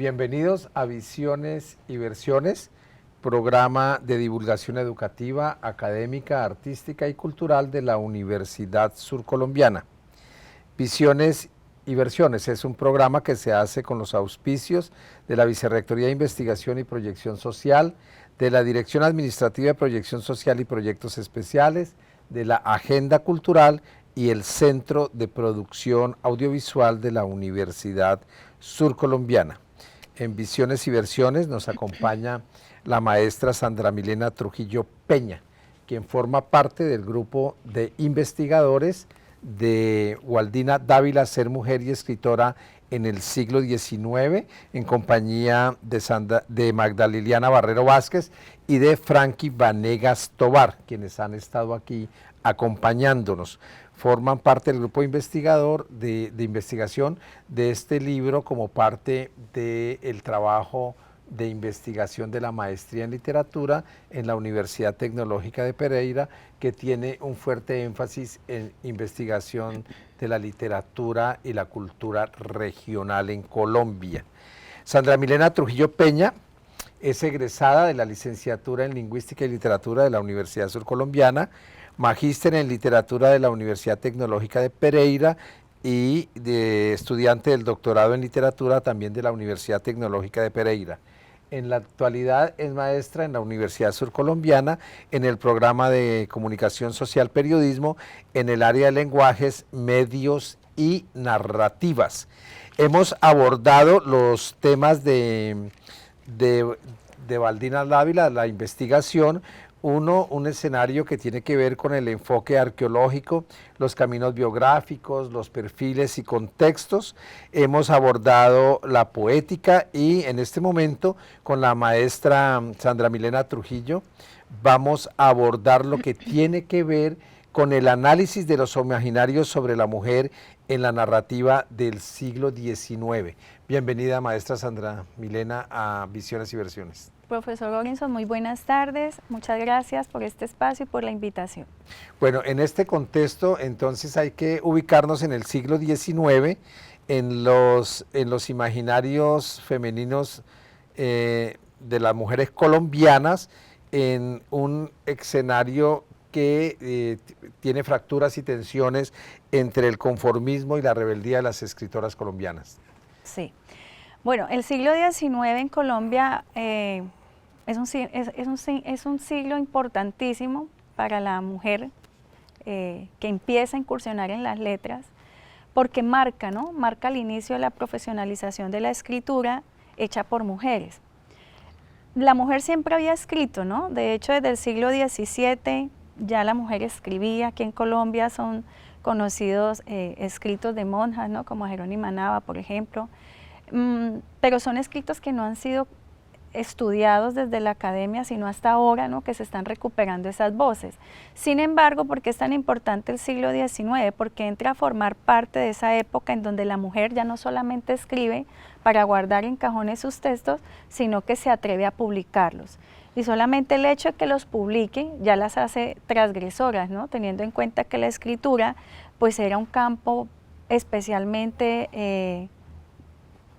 Bienvenidos a Visiones y Versiones, programa de divulgación educativa, académica, artística y cultural de la Universidad Surcolombiana. Visiones y Versiones es un programa que se hace con los auspicios de la Vicerrectoría de Investigación y Proyección Social, de la Dirección Administrativa de Proyección Social y Proyectos Especiales, de la Agenda Cultural y el Centro de Producción Audiovisual de la Universidad Surcolombiana. En Visiones y Versiones nos acompaña la maestra Sandra Milena Trujillo Peña, quien forma parte del grupo de investigadores de Waldina Dávila, Ser Mujer y Escritora en el siglo XIX, en compañía de Magda Liliana Barrero Vázquez y de Frankie Vanegas Tobar, quienes han estado aquí acompañándonos. Forman parte del grupo investigador de investigación de este libro como parte del trabajo de investigación de la maestría en literatura en la Universidad Tecnológica de Pereira, que tiene un fuerte énfasis en investigación de la literatura y la cultura regional en Colombia. Sandra Milena Trujillo Peña es egresada de la licenciatura en Lingüística y Literatura de la Universidad Surcolombiana, magíster en Literatura de la Universidad Tecnológica de Pereira y de estudiante del doctorado en Literatura también de la Universidad Tecnológica de Pereira. En la actualidad es maestra en la Universidad Surcolombiana en el programa de Comunicación Social Periodismo en el área de lenguajes, medios y narrativas. Hemos abordado los temas de Waldina Dávila, la investigación. Uno, un escenario que tiene que ver con el enfoque arqueológico, los caminos biográficos, los perfiles y contextos. Hemos abordado la poética y en este momento con la maestra Sandra Milena Trujillo vamos a abordar lo que tiene que ver con el análisis de los imaginarios sobre la mujer en la narrativa del siglo XIX. Bienvenida, maestra Sandra Milena, a Visiones y Versiones. Profesor Robinson, muy buenas tardes, muchas gracias por este espacio y por la invitación. Bueno, en este contexto entonces hay que ubicarnos en el siglo XIX, en los imaginarios femeninos de las mujeres colombianas, en un escenario que tiene fracturas y tensiones entre el conformismo y la rebeldía de las escritoras colombianas. Sí, bueno, el siglo XIX en Colombia es un siglo importantísimo para la mujer que empieza a incursionar en las letras, porque marca, ¿no? Marca el inicio de la profesionalización de la escritura hecha por mujeres. La mujer siempre había escrito, ¿no? De hecho, desde el siglo XVII ya la mujer escribía. Aquí en Colombia son conocidos escritos de monjas, ¿no? Como Jerónima Nava, por ejemplo, pero son escritos que no han sido estudiados desde la academia, sino hasta ahora, ¿no? Que se están recuperando esas voces. Sin embargo, ¿por qué es tan importante el siglo XIX? Porque entra a formar parte de esa época en donde la mujer ya no solamente escribe para guardar en cajones sus textos, sino que se atreve a publicarlos. Y solamente el hecho de que los publique ya las hace transgresoras, ¿no? Teniendo en cuenta que la escritura pues era un campo especialmente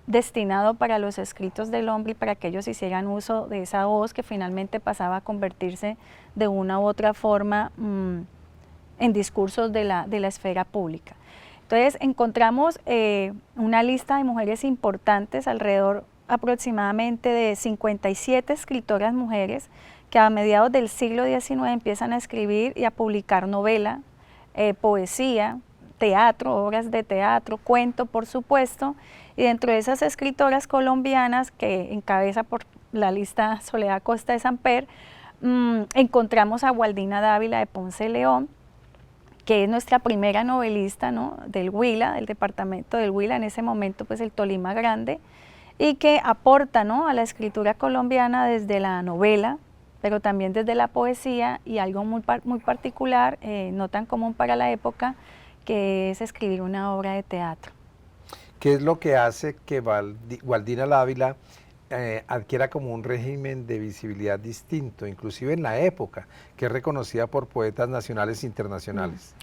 destinado para los escritos del hombre y para que ellos hicieran uso de esa voz que finalmente pasaba a convertirse de una u otra forma en discursos de la esfera pública. Entonces encontramos una lista de mujeres importantes, alrededor aproximadamente de 57 escritoras mujeres que a mediados del siglo XIX empiezan a escribir y a publicar novela, poesía, teatro, obras de teatro, cuento, por supuesto, y dentro de esas escritoras colombianas que encabeza por la lista Soledad Costa de Samper, encontramos a Waldina Dávila de Ponce León, que es nuestra primera novelista, ¿no? Del Huila, del departamento del Huila, en ese momento pues el Tolima Grande, y que aporta, ¿no? A la escritura colombiana desde la novela, pero también desde la poesía y algo muy particular, no tan común para la época, que es escribir una obra de teatro. ¿Qué es lo que hace que Waldina Dávila adquiera como un régimen de visibilidad distinto, inclusive en la época, que es reconocida por poetas nacionales e internacionales?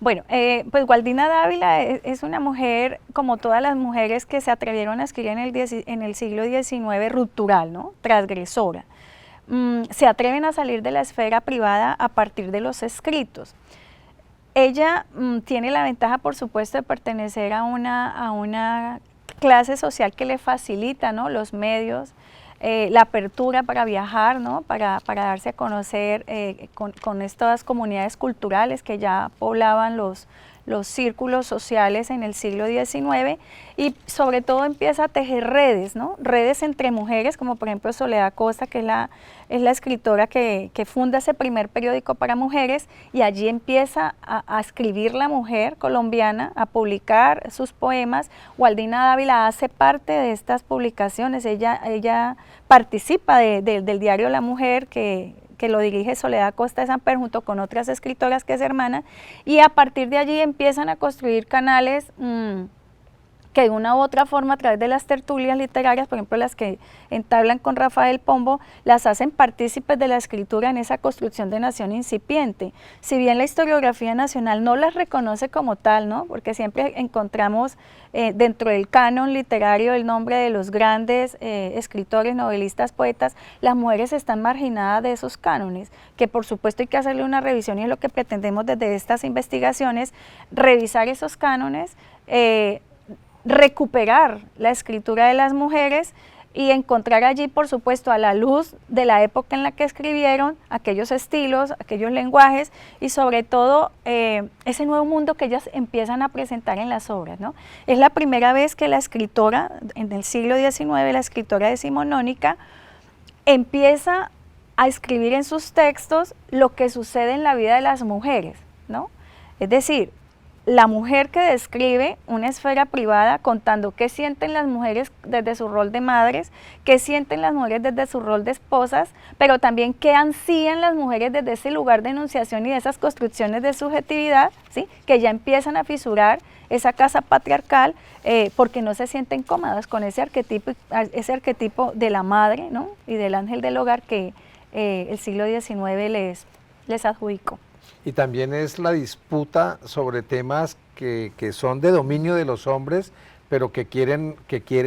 Bueno, pues Gualdina Dávila es una mujer, como todas las mujeres que se atrevieron a escribir en el siglo XIX, ruptural, ¿no? Transgresora. Se atreven a salir de la esfera privada a partir de los escritos. Ella tiene la ventaja, por supuesto, de pertenecer a una clase social que le facilita, ¿no?, los medios, la apertura para viajar, ¿no?, para darse a conocer con estas comunidades culturales que ya poblaban los círculos sociales en el siglo XIX, y sobre todo empieza a tejer redes, ¿no?, redes entre mujeres, como por ejemplo Soledad Costa, que es la escritora que funda ese primer periódico para mujeres, y allí empieza a escribir la mujer colombiana, a publicar sus poemas. Gualdina Dávila hace parte de estas publicaciones, ella participa del diario La Mujer, que lo dirige Soledad Costa de Samper junto con otras escritoras que es hermana, y a partir de allí empiezan a construir canales que de una u otra forma, a través de las tertulias literarias, por ejemplo las que entablan con Rafael Pombo, las hacen partícipes de la escritura en esa construcción de nación incipiente. Si bien la historiografía nacional no las reconoce como tal, ¿no?, porque siempre encontramos dentro del canon literario el nombre de los grandes escritores, novelistas, poetas, las mujeres están marginadas de esos cánones, que por supuesto hay que hacerle una revisión, y es lo que pretendemos desde estas investigaciones, revisar esos cánones, recuperar la escritura de las mujeres y encontrar allí, por supuesto, a la luz de la época en la que escribieron, aquellos estilos, aquellos lenguajes, y sobre todo ese nuevo mundo que ellas empiezan a presentar en las obras, ¿no? Es la primera vez que la escritora, en el siglo XIX, la escritora decimonónica, empieza a escribir en sus textos lo que sucede en la vida de las mujeres, ¿no? Es decir, la mujer que describe una esfera privada contando qué sienten las mujeres desde su rol de madres, qué sienten las mujeres desde su rol de esposas, pero también qué ansían las mujeres desde ese lugar de enunciación y de esas construcciones de subjetividad, ¿sí?, que ya empiezan a fisurar esa casa patriarcal porque no se sienten cómodas con ese arquetipo de la madre, ¿no?, y del ángel del hogar que el siglo XIX les adjudicó. Y también es la disputa sobre temas que son de dominio de los hombres, pero que quieren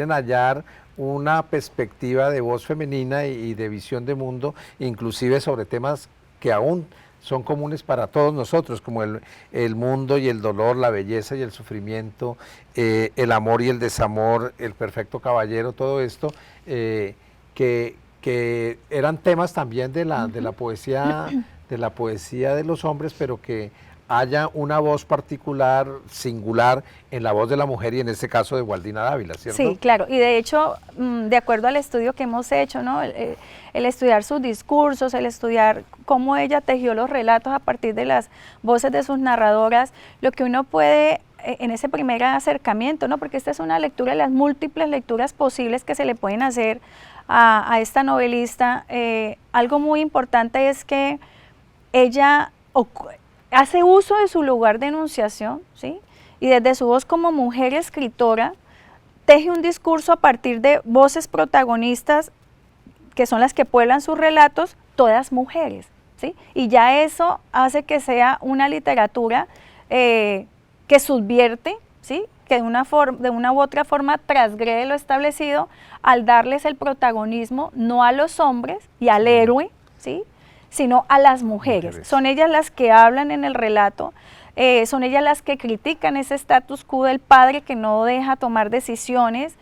hallar una perspectiva de voz femenina y de visión de mundo, inclusive sobre temas que aún son comunes para todos nosotros, como el mundo y el dolor, la belleza y el sufrimiento, el amor y el desamor, el perfecto caballero, todo esto, que eran temas también de la poesía de los hombres, pero que haya una voz particular, singular, en la voz de la mujer, y en este caso de Gualdina Dávila, ¿cierto? Sí, claro, y de hecho, de acuerdo al estudio que hemos hecho, ¿no?, el estudiar sus discursos, el estudiar cómo ella tejió los relatos a partir de las voces de sus narradoras, lo que uno puede, en ese primer acercamiento, ¿no?, porque esta es una lectura de las múltiples lecturas posibles que se le pueden hacer a esta novelista, algo muy importante es que ella hace uso de su lugar de enunciación, ¿sí?, y desde su voz como mujer escritora, teje un discurso a partir de voces protagonistas, que son las que pueblan sus relatos, todas mujeres, ¿sí?, y ya eso hace que sea una literatura que subvierte, ¿sí?, que de una u otra forma transgrede lo establecido, al darles el protagonismo no a los hombres y al héroe, ¿sí?, sino a las mujeres. Son ellas las que hablan en el relato, son ellas las que critican ese status quo del padre que no deja tomar decisiones,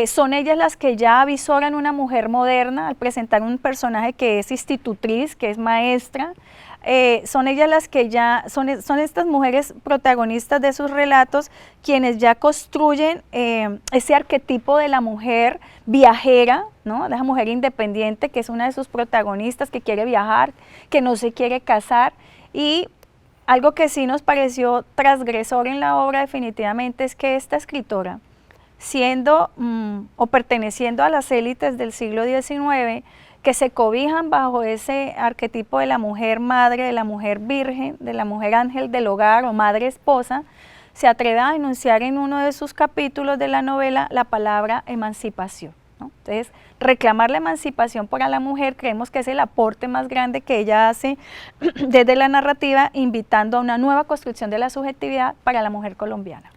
son ellas las que ya avisoran una mujer moderna al presentar un personaje que es institutriz, que es maestra, son ellas las que ya, son estas mujeres protagonistas de sus relatos quienes ya construyen ese arquetipo de la mujer viajera, ¿no?, de la mujer independiente, que es una de sus protagonistas, que quiere viajar, que no se quiere casar. Y algo que sí nos pareció transgresor en la obra definitivamente es que esta escritora, siendo o perteneciendo a las élites del siglo XIX, que se cobijan bajo ese arquetipo de la mujer madre, de la mujer virgen, de la mujer ángel del hogar o madre esposa, se atreve a enunciar en uno de sus capítulos de la novela la palabra emancipación, ¿no? Entonces, reclamar la emancipación para la mujer creemos que es el aporte más grande que ella hace desde la narrativa, invitando a una nueva construcción de la subjetividad para la mujer colombiana.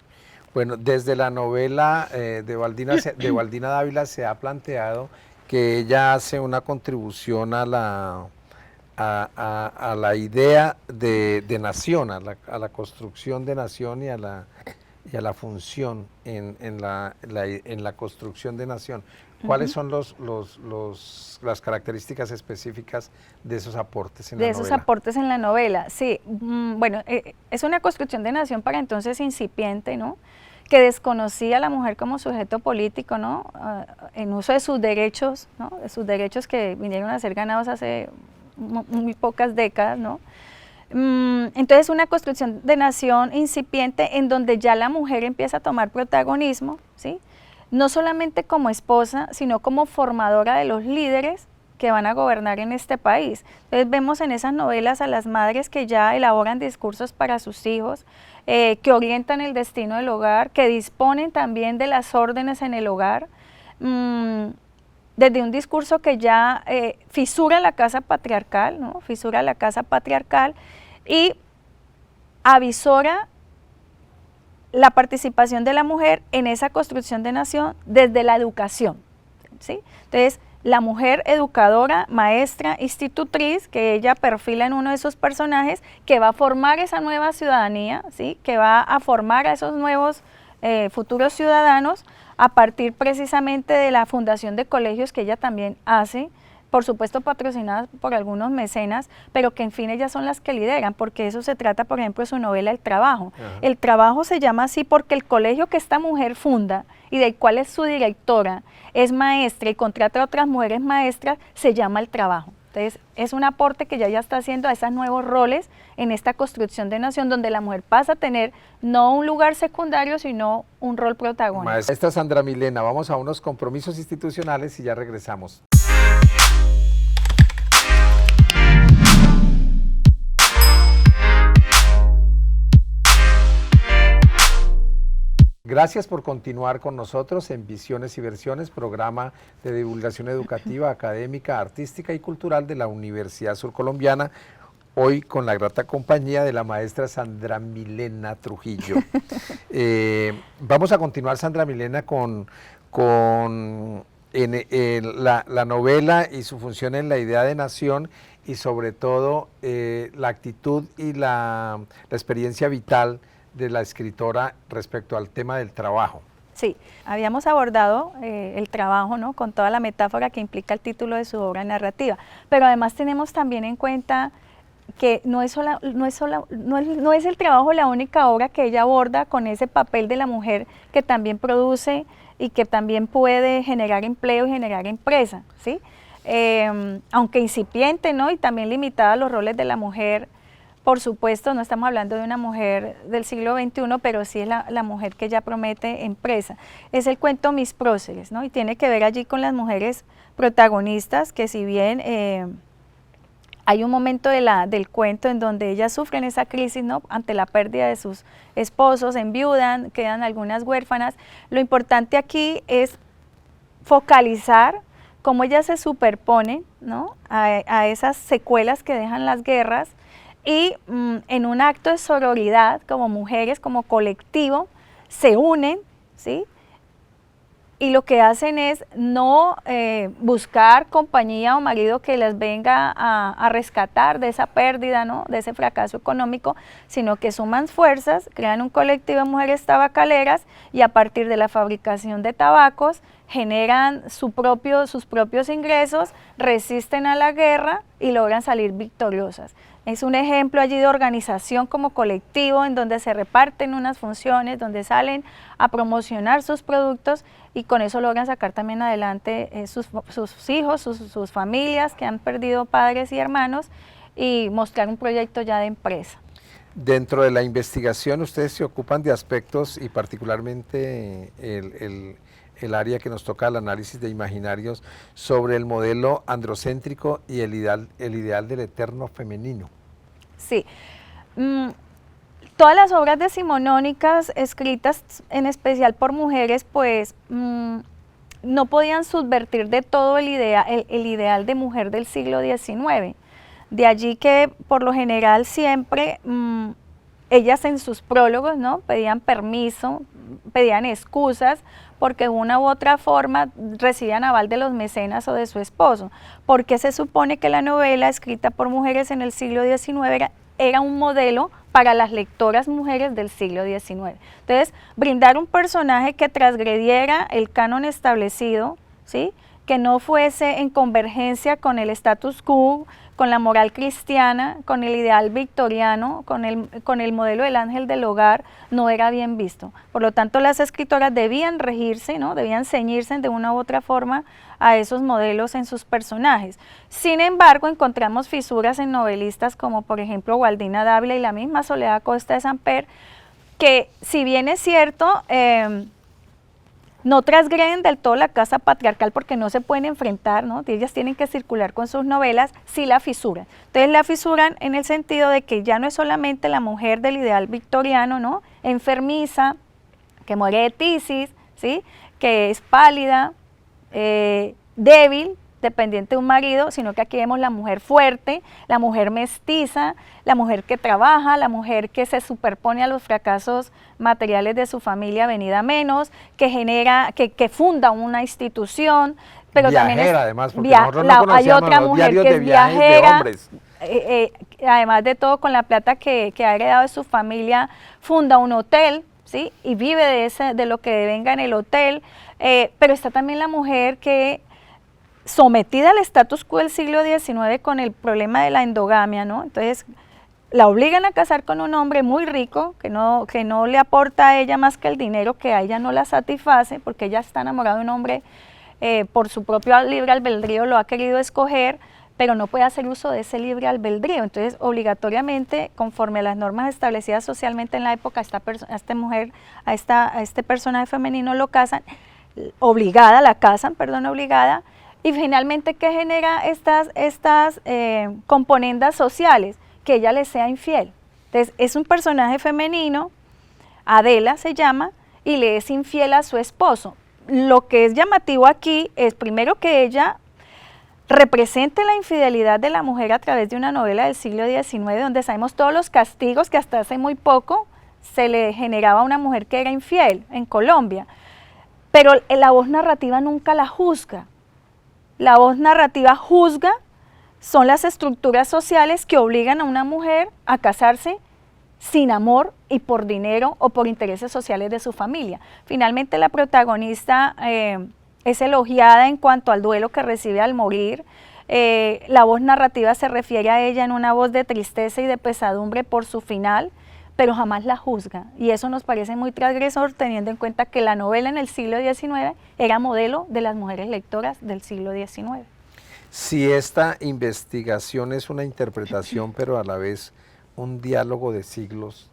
Bueno, desde la novela de Valdina Dávila se ha planteado que ella hace una contribución a la idea de nación, a la construcción de nación y a la función en la construcción de nación. ¿Cuáles son las características específicas de esos aportes en la novela? De esos aportes en la novela, sí. Bueno, es una construcción de nación para entonces incipiente, ¿no? Que desconocía a la mujer como sujeto político, ¿no? En uso de sus derechos, ¿no? De sus derechos que vinieron a ser ganados hace muy pocas décadas, ¿no? Entonces una construcción de nación incipiente en donde ya la mujer empieza a tomar protagonismo, ¿sí? No solamente como esposa, sino como formadora de los líderes que van a gobernar en este país. Entonces vemos en esas novelas a las madres que ya elaboran discursos para sus hijos, que orientan el destino del hogar, que disponen también de las órdenes en el hogar, desde un discurso que ya fisura la casa patriarcal, ¿no? Fisura la casa patriarcal y avisora la participación de la mujer en esa construcción de nación desde la educación, ¿sí? Entonces, la mujer educadora, maestra, institutriz, que ella perfila en uno de esos personajes, que va a formar esa nueva ciudadanía, ¿sí? Que va a formar a esos nuevos futuros ciudadanos a partir precisamente de la fundación de colegios que ella también hace, por supuesto patrocinadas por algunos mecenas, pero que en fin ellas son las que lideran, porque eso se trata, por ejemplo, de su novela El Trabajo. Ajá. El Trabajo se llama así porque el colegio que esta mujer funda y del cual es su directora, es maestra y contrata a otras mujeres maestras, se llama El Trabajo. Entonces, es un aporte que ya está haciendo a esos nuevos roles en esta construcción de nación, donde la mujer pasa a tener no un lugar secundario, sino un rol protagónico. Maestra Sandra Milena, vamos a unos compromisos institucionales y ya regresamos. Gracias por continuar con nosotros en Visiones y Versiones, programa de divulgación educativa, académica, artística y cultural de la Universidad Surcolombiana, hoy con la grata compañía de la maestra Sandra Milena Trujillo. Vamos a continuar, Sandra Milena, con la novela y su función en la idea de nación y sobre todo la actitud y la experiencia vital de la escritora respecto al tema del trabajo. Sí, habíamos abordado el trabajo, ¿no? Con toda la metáfora que implica el título de su obra narrativa, pero además tenemos también en cuenta que no es el trabajo la única obra que ella aborda con ese papel de la mujer que también produce y que también puede generar empleo y generar empresa, ¿sí? Aunque incipiente, ¿no? Y también limitada a los roles de la mujer. Por supuesto, no estamos hablando de una mujer del siglo XXI, pero sí es la mujer que ya promete empresa. Es el cuento Mis Próceres, ¿no? Y tiene que ver allí con las mujeres protagonistas, que si bien hay un momento del cuento en donde ellas sufren esa crisis, ¿no? Ante la pérdida de sus esposos, enviudan, quedan algunas huérfanas. Lo importante aquí es focalizar cómo ellas se superponen, ¿no? a esas secuelas que dejan las guerras, y en un acto de sororidad, como mujeres, como colectivo, se unen, ¿sí? Y lo que hacen es no buscar compañía o marido que les venga a rescatar de esa pérdida, ¿no? De ese fracaso económico, sino que suman fuerzas, crean un colectivo de mujeres tabacaleras y a partir de la fabricación de tabacos generan sus propios ingresos, resisten a la guerra y logran salir victoriosas. Es un ejemplo allí de organización como colectivo en donde se reparten unas funciones, donde salen a promocionar sus productos y con eso logran sacar también adelante sus hijos, sus familias que han perdido padres y hermanos y mostrar un proyecto ya de empresa. Dentro de la investigación ustedes se ocupan de aspectos y particularmente el área que nos toca el análisis de imaginarios sobre el modelo androcéntrico y el ideal del eterno femenino. Sí, todas las obras decimonónicas escritas en especial por mujeres, pues no podían subvertir de todo el ideal de mujer del siglo XIX. De allí que por lo general siempre ellas en sus prólogos, ¿no?, pedían permiso, pedían excusas, porque de una u otra forma recibían aval de los mecenas o de su esposo, porque se supone que la novela escrita por mujeres en el siglo XIX era un modelo para las lectoras mujeres del siglo XIX. Entonces, brindar un personaje que transgrediera el canon establecido, ¿sí?, que no fuese en convergencia con el status quo, con la moral cristiana, con el ideal victoriano, con el modelo del ángel del hogar, no era bien visto. Por lo tanto, las escritoras debían regirse, ¿no?, debían ceñirse de una u otra forma a esos modelos en sus personajes. Sin embargo, encontramos fisuras en novelistas como por ejemplo Gualdina Dávila y la misma Soledad Costa de Samper, que si bien es cierto, no transgreden del todo la casa patriarcal porque no se pueden enfrentar, ¿no?, ellas tienen que circular con sus novelas, sí la fisuran. Entonces la fisuran en el sentido de que ya no es solamente la mujer del ideal victoriano, ¿no?, enfermiza, que muere de tisis, ¿sí?, que es pálida, débil, dependiente de un marido, sino que aquí vemos la mujer fuerte, la mujer mestiza, la mujer que trabaja, la mujer que se superpone a los fracasos materiales de su familia venida menos, que genera, que funda una institución, pero viajera, también es, además, porque nosotros no hay otra los mujer diarios que de es viajes de viajera, hombres. Además de todo, con la plata que ha heredado de su familia, funda un hotel, ¿sí?, y vive de lo que venga en el hotel, pero está también la mujer que, sometida al status quo del siglo XIX con el problema de la endogamia, ¿no?, entonces la obligan a casar con un hombre muy rico, que no le aporta a ella más que el dinero, que a ella no la satisface, porque ella está enamorada de un hombre, por su propio libre albedrío lo ha querido escoger, pero no puede hacer uso de ese libre albedrío. Entonces, obligatoriamente, conforme a las normas establecidas socialmente en la época, a este personaje femenino lo casan, obligada, y finalmente, ¿qué genera estas componendas sociales? Que ella le sea infiel. Entonces, es un personaje femenino, Adela se llama, y le es infiel a su esposo. Lo que es llamativo aquí es, primero, que ella represente la infidelidad de la mujer a través de una novela del siglo XIX, donde sabemos todos los castigos que hasta hace muy poco se le generaba a una mujer que era infiel en Colombia, pero la voz narrativa nunca la juzga. La voz narrativa juzga son las estructuras sociales que obligan a una mujer a casarse sin amor y por dinero o por intereses sociales de su familia. Finalmente, la protagonista es elogiada en cuanto al duelo que recibe al morir. La voz narrativa se refiere a ella en una voz de tristeza y de pesadumbre por su final, pero jamás la juzga, y eso nos parece muy transgresor, teniendo en cuenta que la novela en el siglo XIX era modelo de las mujeres lectoras del siglo XIX. Si esta investigación es una interpretación, pero a la vez un diálogo de siglos,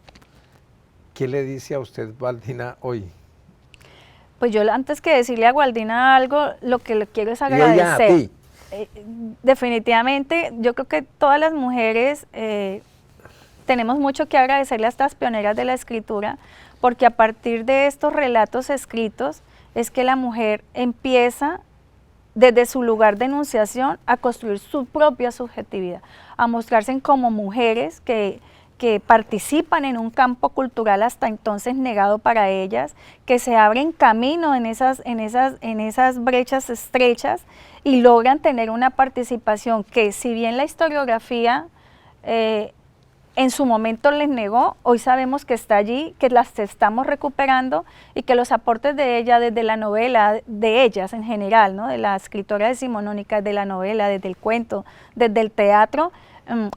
¿qué le dice a usted, Gualdina, hoy? Pues yo, antes que decirle a Gualdina algo, lo que le quiero es agradecer. Y ella a ti. Definitivamente, yo creo que todas las mujeres tenemos mucho que agradecerle a estas pioneras de la escritura, porque a partir de estos relatos escritos es que la mujer empieza desde su lugar de enunciación a construir su propia subjetividad, a mostrarse como mujeres que participan en un campo cultural hasta entonces negado para ellas, que se abren camino en esas brechas estrechas y logran tener una participación que, si bien la historiografía en su momento les negó, hoy sabemos que está allí, que las estamos recuperando y que los aportes de ella desde la novela, de ellas en general, ¿no?, de la escritora decimonónica, de la novela, desde el cuento, desde el teatro,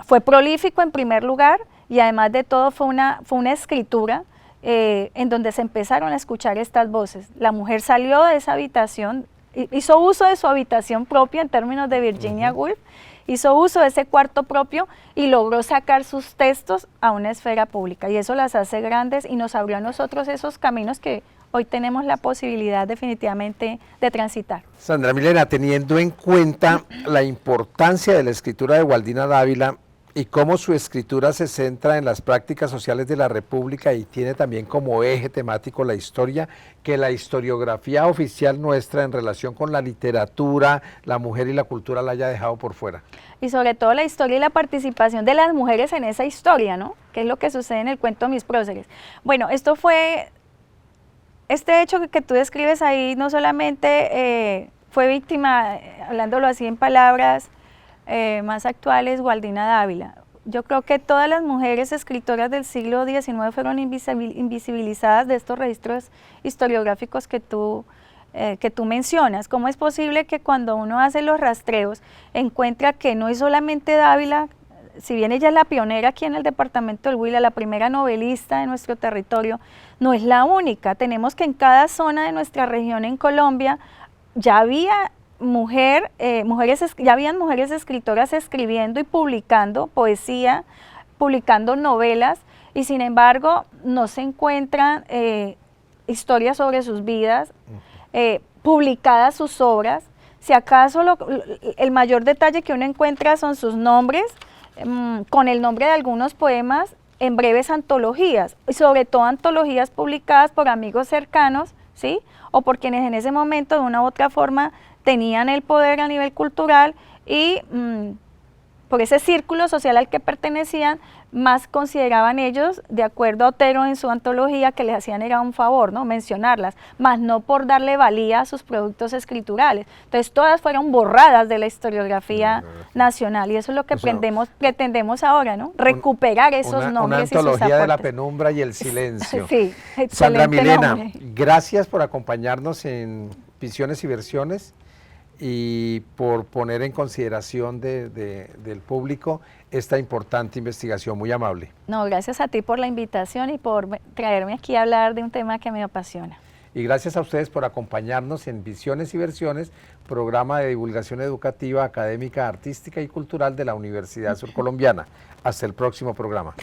fue prolífico en primer lugar, y además de todo fue una escritura en donde se empezaron a escuchar estas voces. La mujer salió de esa habitación, hizo uso de su habitación propia en términos de Virginia Woolf, hizo uso de ese cuarto propio y logró sacar sus textos a una esfera pública, y eso las hace grandes y nos abrió a nosotros esos caminos que hoy tenemos la posibilidad definitivamente de transitar. Sandra Milena, teniendo en cuenta la importancia de la escritura de Gualdina Dávila y cómo su escritura se centra en las prácticas sociales de la República y tiene también como eje temático la historia, que la historiografía oficial nuestra en relación con la literatura, la mujer y la cultura la haya dejado por fuera. Y sobre todo la historia y la participación de las mujeres en esa historia, ¿no? Que es lo que sucede en el cuento Mis próceres. Bueno, este hecho que tú describes ahí no solamente fue víctima, hablándolo así en palabras más actuales, Gualdina Dávila. Yo creo que todas las mujeres escritoras del siglo XIX fueron invisibilizadas de estos registros historiográficos que tú mencionas. ¿Cómo es posible que cuando uno hace los rastreos encuentra que no es solamente Dávila, si bien ella es la pionera aquí en el departamento del Huila, la primera novelista de nuestro territorio, no es la única? Tenemos que en cada zona de nuestra región en Colombia ya había ya habían mujeres escritoras escribiendo y publicando poesía, publicando novelas, y sin embargo no se encuentran historias sobre sus vidas, publicadas sus obras. Si acaso el mayor detalle que uno encuentra son sus nombres, con el nombre de algunos poemas en breves antologías, y sobre todo antologías publicadas por amigos cercanos, ¿sí? O por quienes en ese momento de una u otra forma tenían el poder a nivel cultural y por ese círculo social al que pertenecían, más consideraban ellos, de acuerdo a Otero en su antología, que les hacían era un favor, ¿no? Mencionarlas, más no por darle valía a sus productos escriturales. Entonces todas fueron borradas de la historiografía nacional, y eso es lo que pretendemos ahora, ¿no? Recuperar esos nombres y sus aportes. Una antología de la penumbra y el silencio. Sí, Sandra excelente Milena, nombre. gracias por acompañarnos en Visiones y Versiones y por poner en consideración del público esta importante investigación. Muy amable. No, gracias a ti por la invitación y por traerme aquí a hablar de un tema que me apasiona. Y gracias a ustedes por acompañarnos en Visiones y Versiones, programa de divulgación educativa, académica, artística y cultural de la Universidad Surcolombiana. Hasta el próximo programa.